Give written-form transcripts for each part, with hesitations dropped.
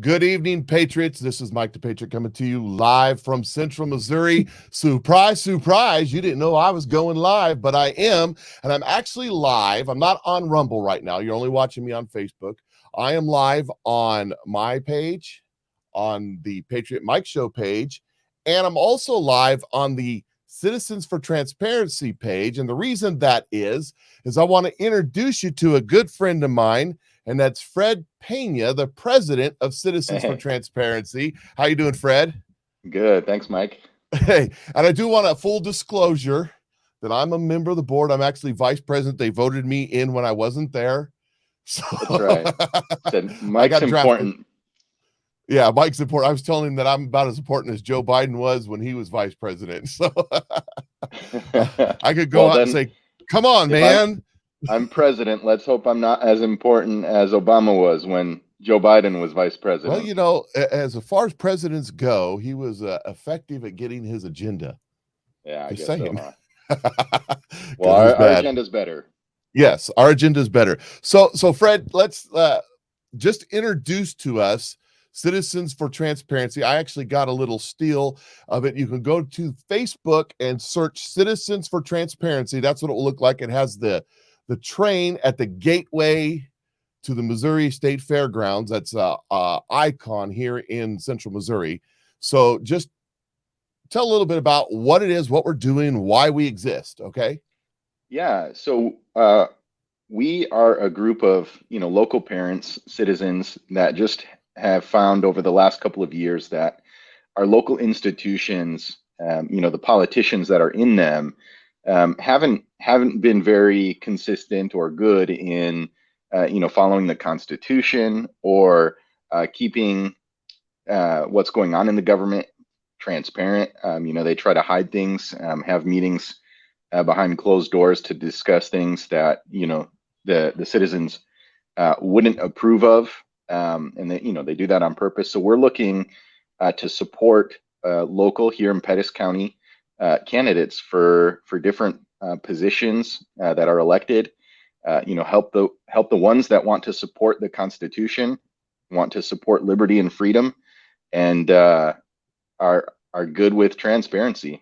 Good evening, Patriots. This is Mike the Patriot coming to you live from Central Missouri. Surprise, surprise. You didn't know I was going live, but I am. And I'm actually live. I'm not on Rumble right now. You're only watching me on Facebook. I am live on my page, on the Patriot Mike Show page, and I'm also live on the Citizens for Transparency page. And the reason that is I want to introduce you to a good friend of mine, and that's Fred Pena, the president of Citizens for Transparency. How you doing, Fred? Good. Thanks, Mike. Hey, and I do want a full disclosure that I'm a member of the board. I'm actually vice president. They voted me in when I wasn't there. So that's right. Said Mike's important. Yeah, Mike's important. I was telling him that I'm about as important as Joe Biden was when he was vice president. So I could go out and say, come on, man. I'm president. Let's hope I'm not as important as Obama was when Joe Biden was vice president. Well, you know, as far as presidents go, he was effective at getting his agenda. Yeah, I guess so. Huh? Well, our agenda's better. Yes, our agenda's better. So Fred, let's just introduce to us Citizens for Transparency. I actually got a little steal of it. You can go to Facebook and search Citizens for Transparency. That's what it will look like. It has the train at the gateway to the Missouri State Fairgrounds. That's a icon here in Central Missouri. So just tell a little bit about what it is, what we're doing, why we exist. Okay. Yeah. So we are a group of, local parents, citizens that just have found over the last couple of years that our local institutions, the politicians that are in them, haven't been very consistent or good in following the Constitution or keeping what's going on in the government transparent. They try to hide things, have meetings behind closed doors to discuss things that the citizens wouldn't approve of, and they do that on purpose. So we're looking to support local here in Pettis County candidates for different positions that are elected. Help the ones that want to support the Constitution, want to support liberty and freedom, and are good with transparency.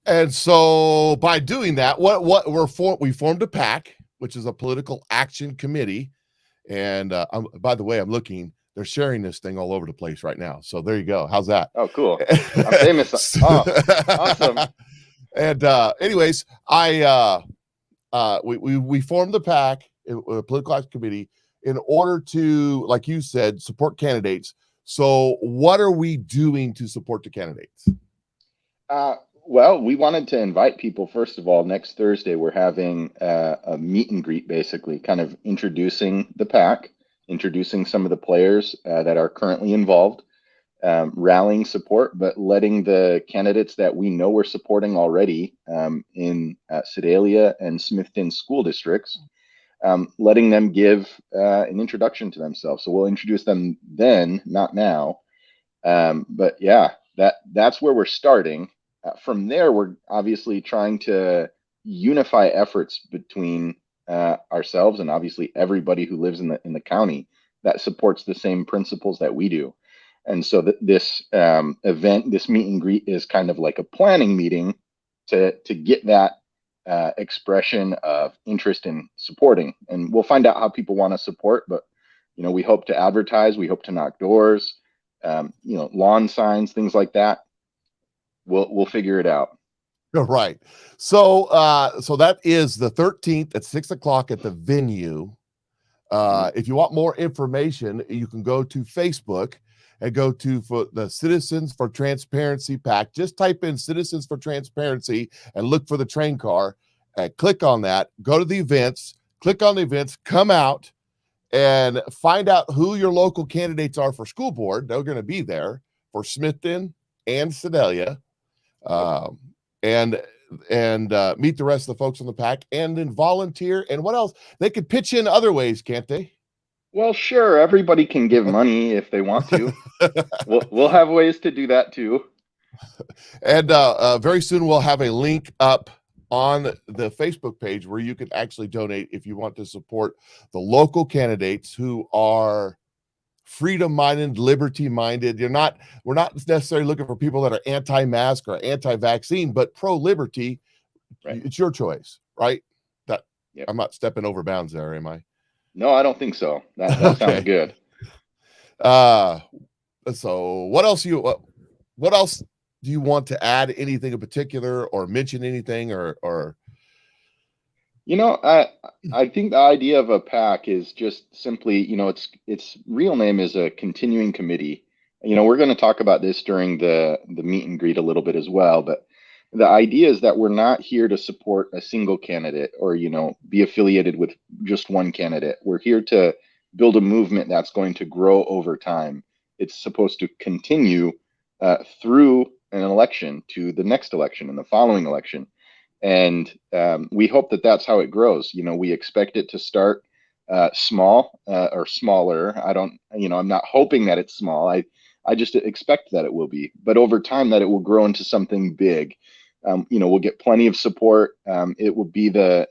And so by doing that, we formed a PAC, which is a political action committee. And by the way, I'm looking. They're sharing this thing all over the place right now. So there you go. How's that? Oh, cool. I'm famous. Oh, awesome. And anyways, we formed the PAC, a political action committee, in order to, like you said, support candidates. So what are we doing to support the candidates? Well, we wanted to invite people. First of all, next Thursday, we're having a meet and greet, basically, kind of introducing the PAC, introducing some of the players that are currently involved, rallying support, but letting the candidates that we know we're supporting already in Sedalia and Smithton school districts, letting them give an introduction to themselves. So we'll introduce them then, not now. But yeah, that's where we're starting. From there, we're obviously trying to unify efforts between ourselves and obviously everybody who lives in the county that supports the same principles that we do. And so this event, this meet and greet, is kind of like a planning meeting to get that expression of interest in supporting. And we'll find out how people want to support, but we hope to advertise, we hope to knock doors, lawn signs, things like that. We'll figure it out. Right. So that is the 13th at 6:00 at the venue. If you want more information, you can go to Facebook and go to the Citizens for Transparency PAC. Just type in Citizens for Transparency and look for the train car. Click on that. Go to the events. Click on the events. Come out and find out who your local candidates are for school board. They're going to be there for Smithton and Sedalia. And meet the rest of the folks on the PAC, and then volunteer. And what else? They could pitch in other ways, can't they? Well, sure. Everybody can give money if they want to. We'll have ways to do that too. And very soon we'll have a link up on the Facebook page where you can actually donate if you want to support the local candidates who are freedom-minded, liberty-minded. We're not necessarily looking for people that are anti-mask or anti-vaccine, but pro-liberty. Right. It's your choice, right? That Yep. I'm not stepping over bounds there, am I? No, I don't think so. That sounds good. So what else do you want to add? Anything in particular, or mention anything, or I think the idea of a PAC is just simply, its real name is a continuing committee. We're going to talk about this during the meet and greet a little bit as well, but the idea is that we're not here to support a single candidate or, be affiliated with just one candidate. We're here to build a movement that's going to grow over time. It's supposed to continue through an election to the next election and the following election. And we hope that that's how it grows. We expect it to start small or smaller. I'm not hoping that it's small. I just expect that it will be, but over time that it will grow into something big. We'll get plenty of support. It will be the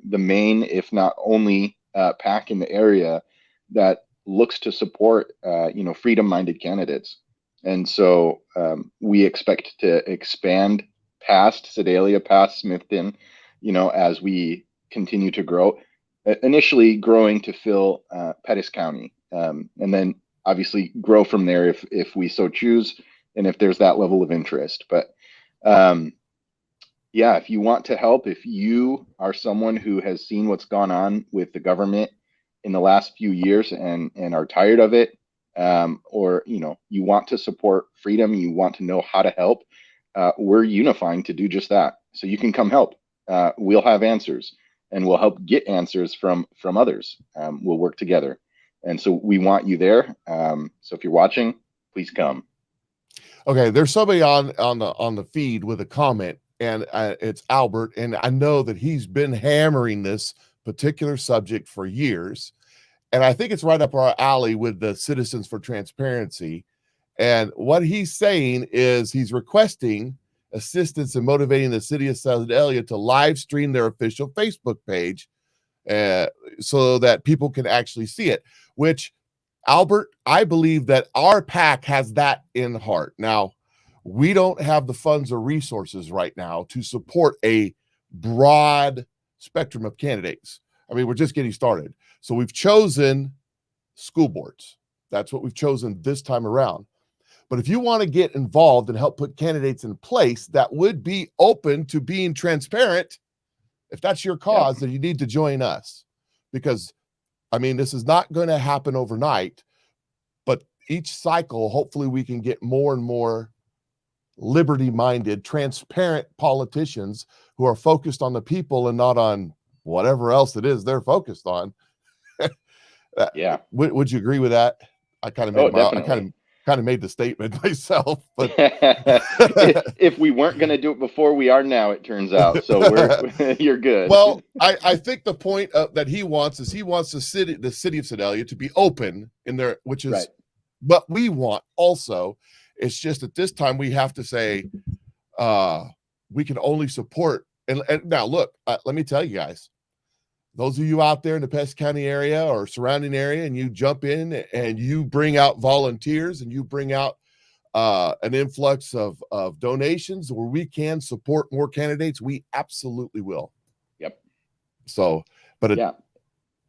main, if not only, PAC in the area that looks to support, freedom-minded candidates. And so we expect to expand past Sedalia, past Smithton, as we continue to grow, initially growing to fill Pettis County, and then obviously grow from there if we so choose, and if there's that level of interest. But if you want to help, if you are someone who has seen what's gone on with the government in the last few years and are tired of it, or you want to support freedom, you want to know how to help, we're unifying to do just that. So you can come help. We'll have answers, and we'll help get answers from others. We'll work together, and so we want you there. So if you're watching, please come. Okay, there's somebody on the feed with a comment, and it's Albert, and I know that he's been hammering this particular subject for years, and I think it's right up our alley with the Citizens for Transparency. And what he's saying is he's requesting assistance in motivating the city of Sedalia to live stream their official Facebook page so that people can actually see it, which, Albert, I believe that our PAC has that in heart. Now, we don't have the funds or resources right now to support a broad spectrum of candidates. I mean, we're just getting started. So we've chosen school boards. That's what we've chosen this time around. But if you want to get involved and help put candidates in place that would be open to being transparent, if that's your cause, then you need to join us. Because, I mean, this is not going to happen overnight, but each cycle, hopefully we can get more and more liberty-minded, transparent politicians who are focused on the people and not on whatever else it is they're focused on. Would you agree with that? I kind of made kind of made the statement myself, but if we weren't going to do it before, we are now, it turns out. So you're good. Well, I think the point that he wants is he wants the city of Sedalia to be open in there, which is what we want also. It's just at this time we have to say we can only support. And now look, let me tell you guys, those of you out there in the Pettis County area or surrounding area, and you jump in and you bring out volunteers and you bring out an influx of donations where we can support more candidates, we absolutely will. Yep. So, but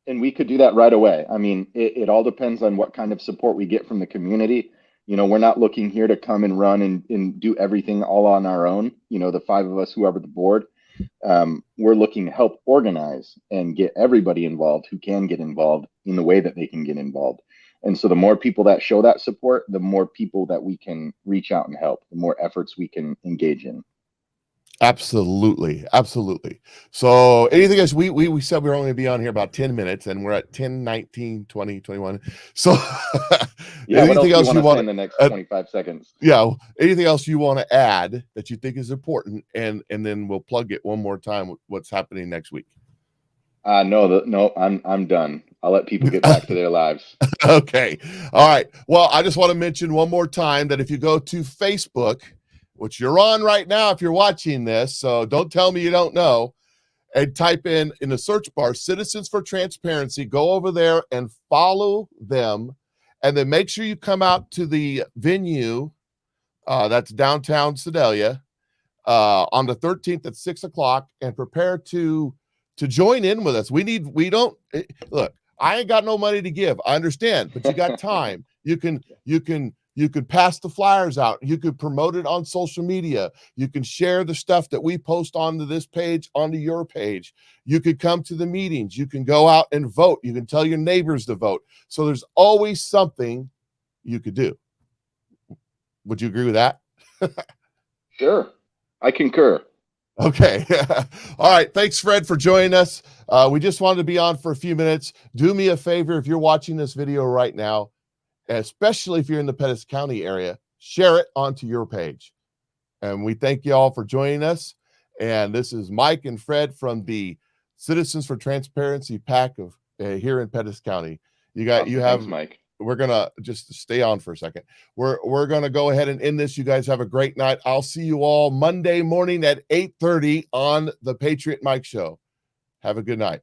and we could do that right away. I mean, it all depends on what kind of support we get from the community. We're not looking here to come and run and do everything all on our own. The five of us who are the board. We're looking to help organize and get everybody involved who can get involved in the way that they can get involved. And so the more people that show that support, the more people that we can reach out and help, the more efforts we can engage in. Absolutely. Absolutely. So anything else? We said we were only going to be on here about 10 minutes and we're at 10, 19, 20, 21. So anything else you want to say in the next 25 seconds? Yeah. Anything else you want to add that you think is important? And then we'll plug it one more time with what's happening next week. No, I'm done. I'll let people get back to their lives. Okay. All right. Well, I just want to mention one more time that if you go to Facebook, which you're on right now if you're watching this, so don't tell me you don't know, and type in the search bar Citizens for Transparency, go over there and follow them And then make sure you come out to the venue. That's downtown Sedalia on the 13th at 6 o'clock, and prepare to join in with us. Look, I ain't got no money to give. I understand, but you got time. You could pass the flyers out. You could promote it on social media. You can share the stuff that we post onto this page, onto your page. You could come to the meetings. You can go out and vote. You can tell your neighbors to vote. So there's always something you could do. Would you agree with that? Sure. I concur. Okay. All right. Thanks, Fred, for joining us. We just wanted to be on for a few minutes. Do me a favor, if you're watching this video right now, especially if you're in the Pettis County area, share it onto your page. And we thank you all for joining us. And this is Mike and Fred from the Citizens for Transparency PAC of here in Pettis County. Thanks, Mike. We're gonna just stay on for a second. We're gonna go ahead and end this. You guys have a great night. I'll see you all Monday morning at 8:30 on the Patriot Mike Show. Have a good night.